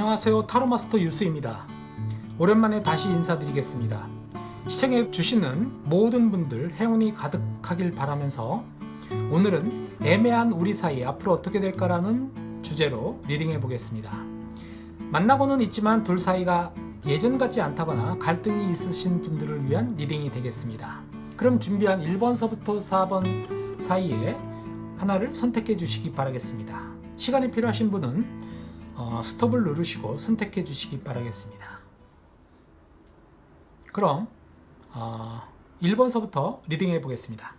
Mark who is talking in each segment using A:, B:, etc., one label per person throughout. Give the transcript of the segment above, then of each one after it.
A: 안녕하세요. 타로마스터 유수입니다. 오랜만에 다시 인사드리겠습니다. 시청해 주시는 모든 분들 행운이 가득하길 바라면서 오늘은 애매한 우리 사이 앞으로 어떻게 될까라는 주제로 리딩해 보겠습니다. 만나고는 있지만 둘 사이가 예전 같지 않다거나 갈등이 있으신 분들을 위한 리딩이 되겠습니다. 그럼 준비한 1번서부터 4번 사이에 하나를 선택해 주시기 바라겠습니다. 시간이 필요하신 분은 스톱을 누르시고 선택해 주시기 바라겠습니다. 그럼 1번서부터 리딩해 보겠습니다.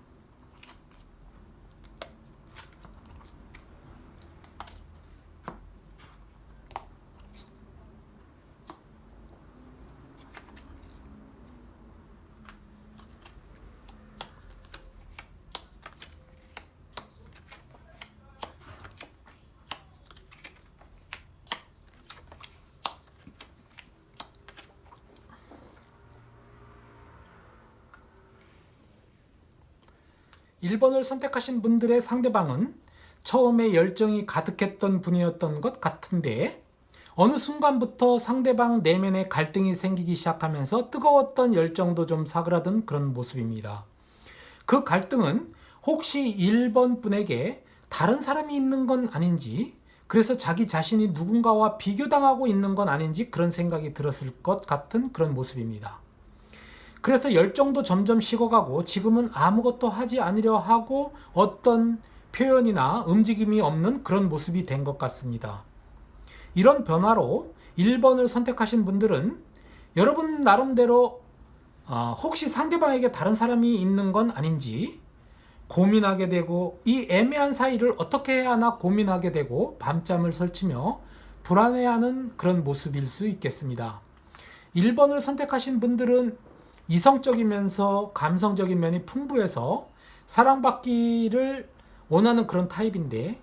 A: 일 번을 선택하신 분들의 상대방은 처음에 열정이 가득했던 분이었던 것 같은데 어느 순간부터 상대방 내면에 갈등이 생기기 시작하면서 뜨거웠던 열정도 좀 사그라든 그런 모습입니다. 그 갈등은 혹시 1번 분에게 다른 사람이 있는 건 아닌지, 그래서 자기 자신이 누군가와 비교당하고 있는 건 아닌지 그런 생각이 들었을 것 같은 그런 모습입니다. 그래서 열정도 점점 식어가고 지금은 아무것도 하지 않으려 하고 어떤 표현이나 움직임이 없는 그런 모습이 된 것 같습니다. 이런 변화로 1번을 선택하신 분들은 여러분 나름대로 혹시 상대방에게 다른 사람이 있는 건 아닌지 고민하게 되고 이 애매한 사이를 어떻게 해야 하나 고민하게 되고 밤잠을 설치며 불안해하는 그런 모습일 수 있겠습니다. 1번을 선택하신 분들은 이성적이면서 감성적인 면이 풍부해서 사랑받기를 원하는 그런 타입인데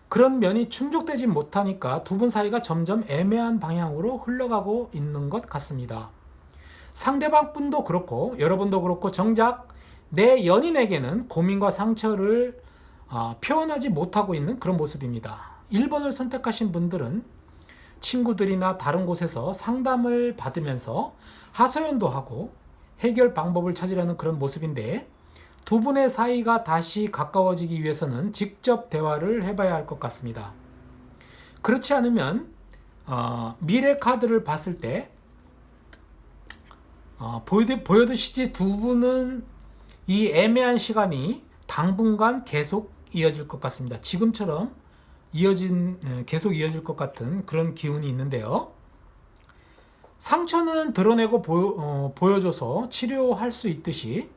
A: 그런 면이 충족되지 못하니까 두 분 사이가 점점 애매한 방향으로 흘러가고 있는 것 같습니다. 상대방 분도 그렇고 여러분도 그렇고 정작 내 연인에게는 고민과 상처를 표현하지 못하고 있는 그런 모습입니다. 1번을 선택하신 분들은 친구들이나 다른 곳에서 상담을 받으면서 하소연도 하고 해결 방법을 찾으려는 그런 모습인데 두 분의 사이가 다시 가까워지기 위해서는 직접 대화를 해봐야 할 것 같습니다. 그렇지 않으면 미래 카드를 봤을 때 보여드시지 두 분은 이 애매한 시간이 당분간 계속 이어질 것 같습니다. 지금처럼 계속 이어질 것 같은 그런 기운이 있는데요. 상처는 드러내고 보여줘서 치료할 수 있듯이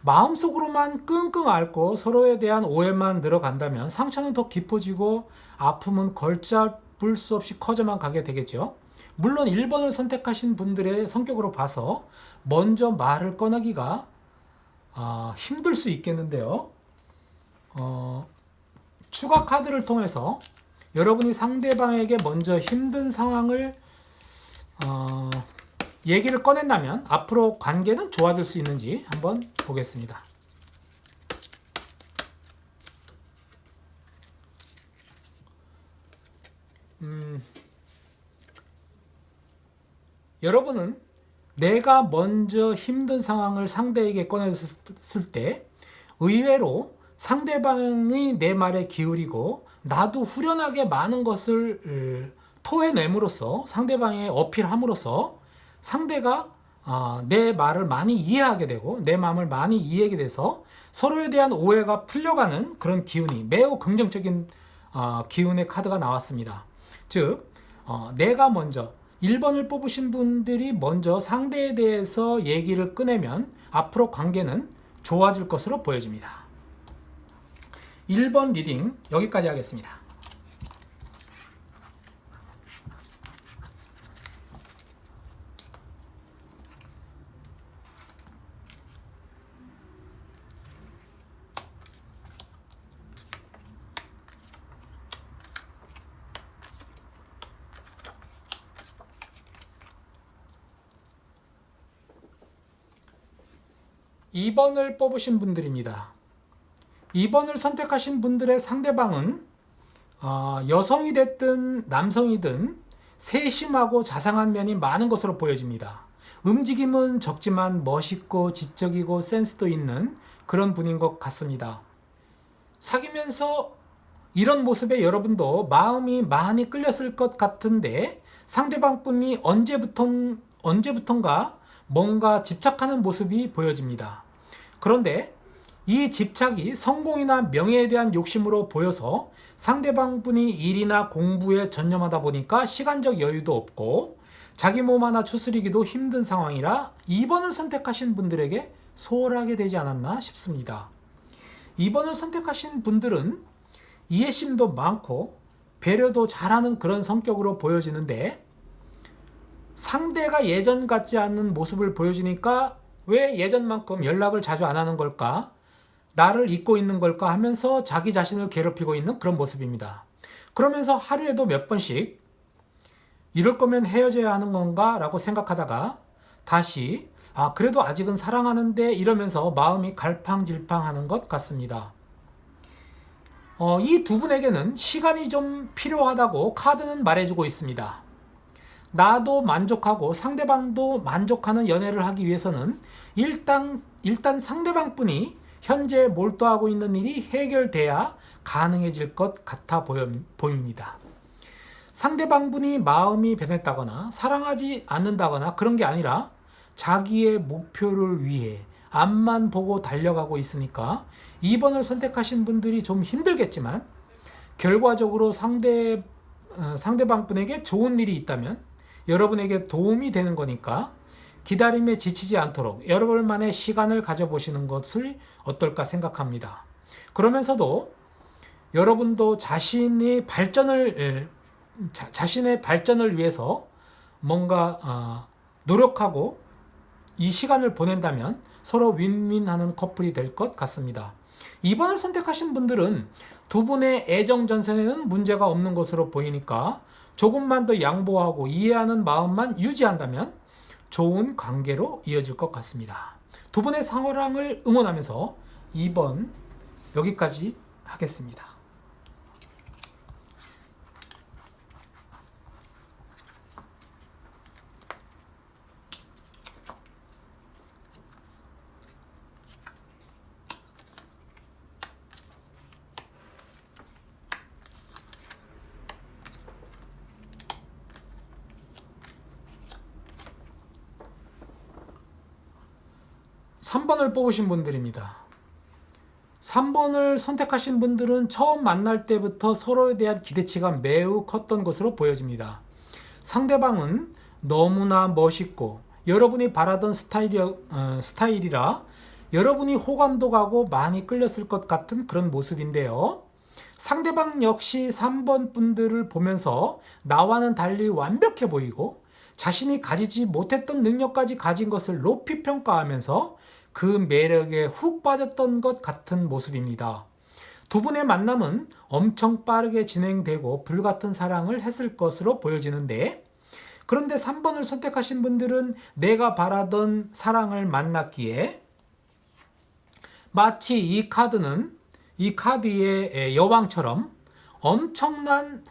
A: 마음속으로만 끙끙 앓고 서로에 대한 오해만 늘어간다면 상처는 더 깊어지고 아픔은 걷잡을 수 없이 커져만 가게 되겠죠. 물론 1번을 선택하신 분들의 성격으로 봐서 먼저 말을 꺼내기가 힘들 수 있겠는데요. 추가 카드를 통해서 여러분이 상대방에게 먼저 힘든 상황을 얘기를 꺼낸다면 앞으로 관계는 좋아질 수 있는지 한번 보겠습니다. 여러분은 내가 먼저 힘든 상황을 상대에게 꺼냈을 때 의외로 상대방이 내 말에 기울이고 나도 후련하게 많은 것을 토해냄으로써 상대방에 어필함으로써 상대가 내 말을 많이 이해하게 되고 내 마음을 많이 이해하게 돼서 서로에 대한 오해가 풀려가는 그런 기운이 매우 긍정적인 기운의 카드가 나왔습니다. 즉 내가 먼저 1번을 뽑으신 분들이 먼저 상대에 대해서 얘기를 꺼내면 앞으로 관계는 좋아질 것으로 보여집니다. 1번 리딩 여기까지 하겠습니다. 2번을 뽑으신 분들입니다. 2번을 선택하신 분들의 상대방은 여성이 됐든 남성이든 세심하고 자상한 면이 많은 것으로 보여집니다. 움직임은 적지만 멋있고 지적이고 센스도 있는 그런 분인 것 같습니다. 사귀면서 이런 모습에 여러분도 마음이 많이 끌렸을 것 같은데 상대방 분이 언제부턴가 뭔가 집착하는 모습이 보여집니다. 그런데 이 집착이 성공이나 명예에 대한 욕심으로 보여서 상대방 분이 일이나 공부에 전념하다 보니까 시간적 여유도 없고 자기 몸 하나 추스리기도 힘든 상황이라 2번을 선택하신 분들에게 소홀하게 되지 않았나 싶습니다. 2번을 선택하신 분들은 이해심도 많고 배려도 잘하는 그런 성격으로 보여지는데 상대가 예전 같지 않는 모습을 보여주니까 왜 예전만큼 연락을 자주 안 하는 걸까? 나를 잊고 있는 걸까 하면서 자기 자신을 괴롭히고 있는 그런 모습입니다. 그러면서 하루에도 몇 번씩 이럴 거면 헤어져야 하는 건가? 라고 생각하다가 다시 그래도 아직은 사랑하는데 이러면서 마음이 갈팡질팡하는 것 같습니다. 이 두 분에게는 시간이 좀 필요하다고 카드는 말해주고 있습니다. 나도 만족하고 상대방도 만족하는 연애를 하기 위해서는 일단 상대방 분이 현재 몰두하고 있는 일이 해결돼야 가능해질 것 같아 보입니다. 상대방 분이 마음이 변했다거나 사랑하지 않는다거나 그런 게 아니라 자기의 목표를 위해 앞만 보고 달려가고 있으니까 2번을 선택하신 분들이 좀 힘들겠지만 결과적으로 상대방 분에게 좋은 일이 있다면 여러분에게 도움이 되는 거니까 기다림에 지치지 않도록 여러분만의 시간을 가져보시는 것을 어떨까 생각합니다. 그러면서도 여러분도 자신의 발전을 위해서 뭔가 노력하고 이 시간을 보낸다면 서로 윈윈하는 커플이 될 것 같습니다. 2번을 선택하신 분들은 두 분의 애정 전선에는 문제가 없는 것으로 보이니까 조금만 더 양보하고 이해하는 마음만 유지한다면 좋은 관계로 이어질 것 같습니다. 두 분의 사랑을 응원하면서 2번 여기까지 하겠습니다. 3번을 뽑으신 분들입니다. 3번을 선택하신 분들은 처음 만날 때부터 서로에 대한 기대치가 매우 컸던 것으로 보여집니다. 상대방은 너무나 멋있고 여러분이 바라던 스타일이라 여러분이 호감도 가고 많이 끌렸을 것 같은 그런 모습인데요. 상대방 역시 3번 분들을 보면서 나와는 달리 완벽해 보이고 자신이 가지지 못했던 능력까지 가진 것을 높이 평가하면서 그 매력에 훅 빠졌던 것 같은 모습입니다. 두 분의 만남은 엄청 빠르게 진행되고 불같은 사랑을 했을 것으로 보여지는데 그런데 3번을 선택하신 분들은 내가 바라던 사랑을 만났기에 마치 이 카드의 여왕처럼 엄청난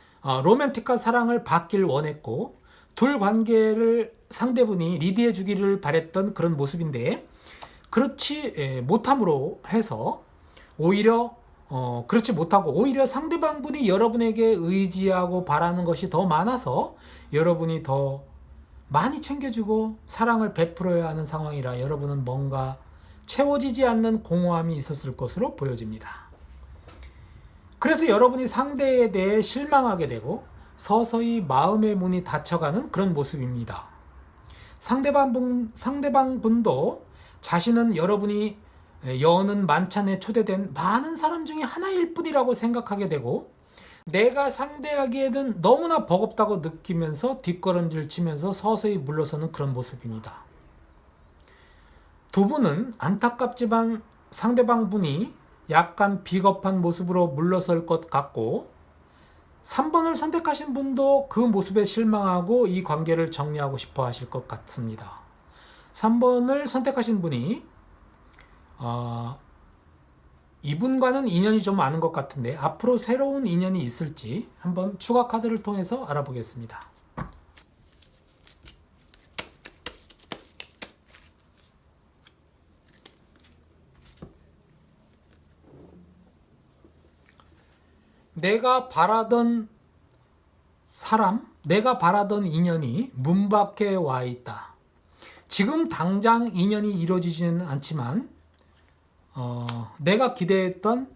A: 로맨틱한 사랑을 받길 원했고 둘 관계를 상대분이 리드해 주기를 바랬던 그런 모습인데 그렇지 못함으로 해서 오히려 그렇지 못하고 오히려 상대방 분이 여러분에게 의지하고 바라는 것이 더 많아서 여러분이 더 많이 챙겨주고 사랑을 베풀어야 하는 상황이라 여러분은 뭔가 채워지지 않는 공허함이 있었을 것으로 보여집니다. 그래서 여러분이 상대에 대해 실망하게 되고 서서히 마음의 문이 닫혀가는 그런 모습입니다. 상대방 분도 자신은 여러분이 여는 만찬에 초대된 많은 사람 중에 하나일 뿐이라고 생각하게 되고 내가 상대하기에는 너무나 버겁다고 느끼면서 뒷걸음질 치면서 서서히 물러서는 그런 모습입니다. 두 분은 안타깝지만 상대방 분이 약간 비겁한 모습으로 물러설 것 같고 3번을 선택하신 분도 그 모습에 실망하고 이 관계를 정리하고 싶어 하실 것 같습니다. 3번을 선택하신 분이 이분과는 인연이 좀 많은 것 같은데 앞으로 새로운 인연이 있을지 한번 추가 카드를 통해서 알아보겠습니다. 내가 바라던 사람, 내가 바라던 인연이 문 밖에 와 있다. 지금 당장 인연이 이루어지지는 않지만 내가 기대했던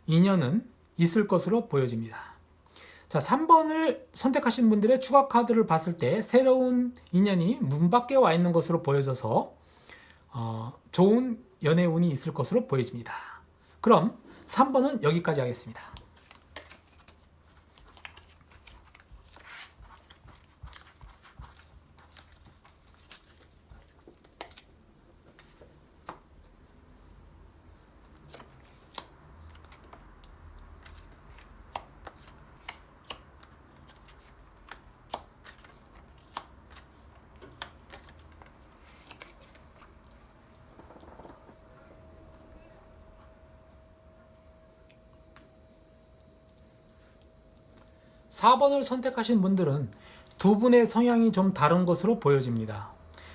A: 인연은 있을 것으로 보여집니다. 자, 3번을 선택하신 분들의 추가 카드를 봤을 때 새로운 인연이 문 밖에 와 있는 것으로 보여져서 좋은 연애 운이 있을 것으로 보여집니다. 그럼 3번은 여기까지 하겠습니다. 4번을 선택하신 분들은 두 분의 성향이 좀 다른 것으로 보여집니다.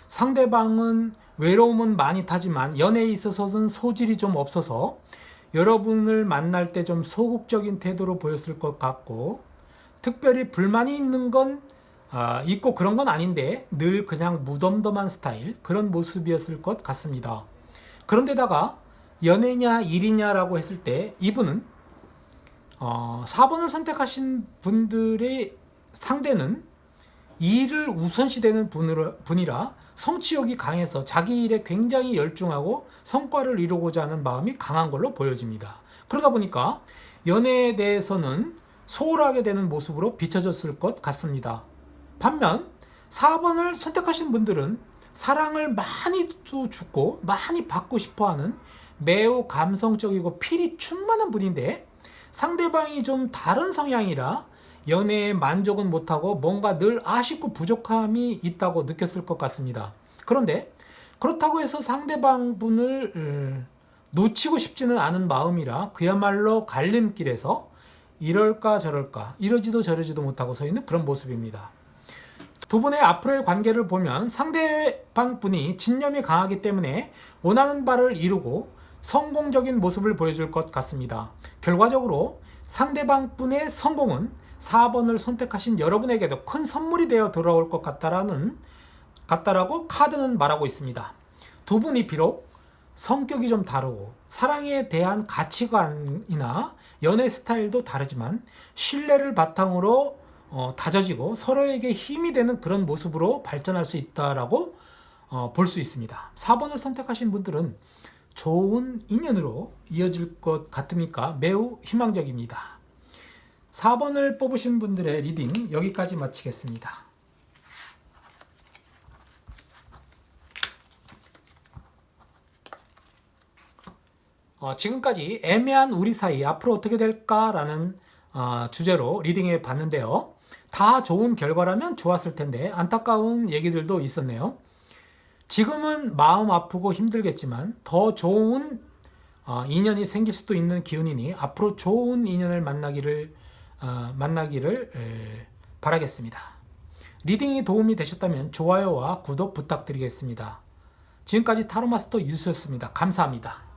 A: 상대방은 외로움은 많이 타지만 연애에 있어서는 소질이 좀 없어서 여러분을 만날 때 좀 소극적인 태도로 보였을 것 같고, 특별히 불만이 있는 건 있고 그런 건 아닌데 늘 그냥 무덤덤한 스타일, 그런 모습이었을 것 같습니다. 그런데다가 연애냐 일이냐라고 했을 때 이분은 4번을 선택하신 분들의 상대는 일을 우선시되는 분이라 성취욕이 강해서 자기 일에 굉장히 열중하고 성과를 이루고자 하는 마음이 강한 걸로 보여집니다. 그러다 보니까 연애에 대해서는 소홀하게 되는 모습으로 비춰졌을 것 같습니다. 반면 4번을 선택하신 분들은 사랑을 많이 주고 많이 받고 싶어하는 매우 감성적이고 필이 충만한 분인데, 상대방이 좀 다른 성향이라 연애에 만족은 못하고 뭔가 늘 아쉽고 부족함이 있다고 느꼈을 것 같습니다. 그런데 그렇다고 해서 상대방 분을 놓치고 싶지는 않은 마음이라 그야말로 갈림길에서 이럴까 저럴까, 이러지도 저러지도 못하고 서 있는 그런 모습입니다. 두 분의 앞으로의 관계를 보면 상대방 분이 진념이 강하기 때문에 원하는 바를 이루고 성공적인 모습을 보여줄 것 같습니다. 결과적으로 상대방 분의 성공은 4번을 선택하신 여러분에게도 큰 선물이 되어 돌아올 것 같다라고 카드는 말하고 있습니다. 두 분이 비록 성격이 좀 다르고 사랑에 대한 가치관이나 연애 스타일도 다르지만 신뢰를 바탕으로 다져지고 서로에게 힘이 되는 그런 모습으로 발전할 수 있다라고 볼 수 있습니다. 4번을 선택하신 분들은 좋은 인연으로 이어질 것 같으니까 매우 희망적입니다. 4번을 뽑으신 분들의 리딩 여기까지 마치겠습니다. 지금까지 애매한 우리 사이 앞으로 어떻게 될까라는 주제로 리딩해 봤는데요. 다 좋은 결과라면 좋았을 텐데 안타까운 얘기들도 있었네요. 지금은 마음 아프고 힘들겠지만 더 좋은 인연이 생길 수도 있는 기운이니 앞으로 좋은 인연을 만나기를 바라겠습니다. 리딩이 도움이 되셨다면 좋아요와 구독 부탁드리겠습니다. 지금까지 타로마스터 유수였습니다. 감사합니다.